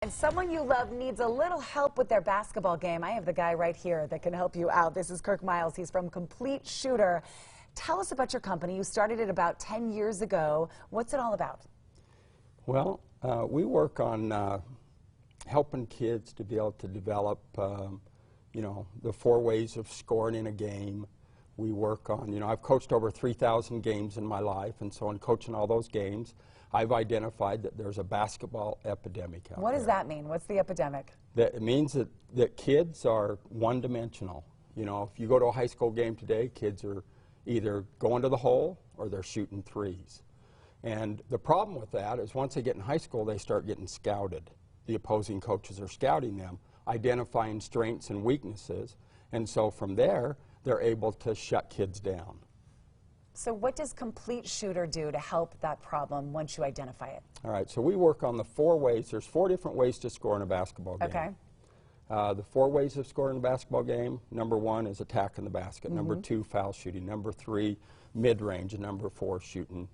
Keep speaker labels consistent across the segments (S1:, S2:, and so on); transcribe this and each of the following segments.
S1: And someone you love needs a little help with their basketball game. I have the guy right here that can help you out. This is Kirk Miles. He's from Complete Shooter. Tell us about your company. You started it about 10 years ago. What's it all about?
S2: Well, we work on helping kids to be able to develop, the 4 ways of scoring in a game. We work on, I've coached over 3,000 games in my life, and so in coaching all those games, I've identified that there's a basketball epidemic out there.
S1: What does that mean? What's the epidemic?
S2: It means that kids are one-dimensional. If you go to a high school game today, kids are either going to the hole or they're shooting threes. And the problem with that is once they get in high school, they start getting scouted. The opposing coaches are scouting them, identifying strengths and weaknesses, and so from there, they're able to shut kids down.
S1: So what does Complete Shooter do to help that problem once you identify it?
S2: All right, so we work on the 4 ways. There's 4 different ways to score in a basketball game.
S1: Okay.
S2: The 4 ways of scoring in a basketball game, number 1 is attacking the basket. Number 2, foul shooting. Number 3, mid-range. And number 4, shooting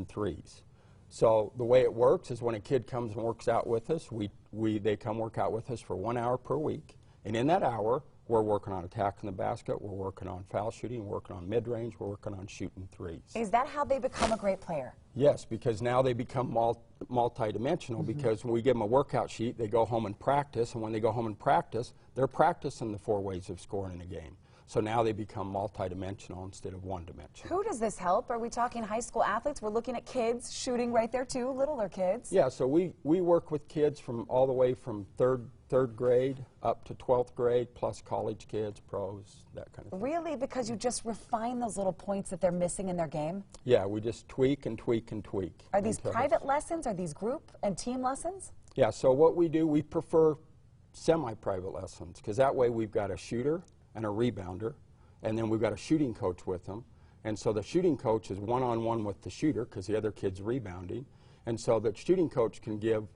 S2: threes. So the way it works is when a kid comes and works out with us, they come work out with us for 1 hour per week. And in that hour, we're working on attacking the basket, we're working on foul shooting, we're working on mid-range, we're working on shooting threes.
S1: Is that how they become a great player?
S2: Yes, because now they become multi-dimensional because when we give them a workout sheet, they go home and practice, and when they go home and practice, they're practicing the 4 ways of scoring in a game. So now they become multi-dimensional instead of one-dimensional.
S1: Who does this help? Are we talking high school athletes? We're looking at kids shooting right there too, littler kids.
S2: Yeah, so we work with kids from all the way from third grade up to 12th grade, plus college kids, pros, that kind of thing.
S1: Really? Because you just refine those little points that they're missing in their game?
S2: Yeah, we just tweak and tweak and tweak.
S1: Are these private lessons? Are these group and team lessons?
S2: Yeah, so what we do, we prefer semi-private lessons, because that way we've got a shooter and a rebounder, and then we've got a shooting coach with them. And so the shooting coach is one-on-one with the shooter because the other kid's rebounding. And so the shooting coach can give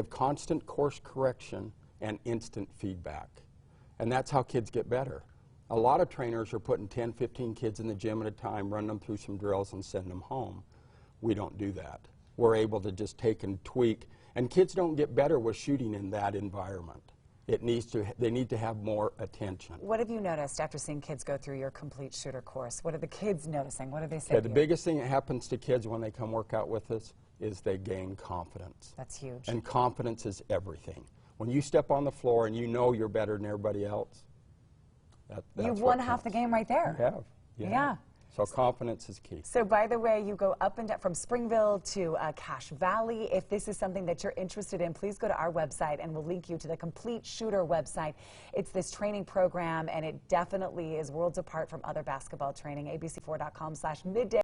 S2: constant course correction and instant feedback. And that's how kids get better. A lot of trainers are putting 10, 15 kids in the gym at a time, running them through some drills and send them home. We don't do that. We're able to just take and tweak. And kids don't get better with shooting in that environment. They need to have more attention.
S1: What have you noticed after seeing kids go through your Complete Shooter course? What are the kids noticing? What do they say?
S2: The biggest thing that happens to kids when they come work out with us is they gain confidence.
S1: That's huge.
S2: And confidence is everything. When you step on the floor and you know you're better than everybody else, that's
S1: You've won half the game right there.
S2: You have.
S1: Yeah.
S2: So confidence is key.
S1: So by the way, you go up and down from Springville to Cache Valley. If this is something that you're interested in, please go to our website and we'll link you to the Complete Shooter website. It's this training program and it definitely is worlds apart from other basketball training. abc4.com/midday.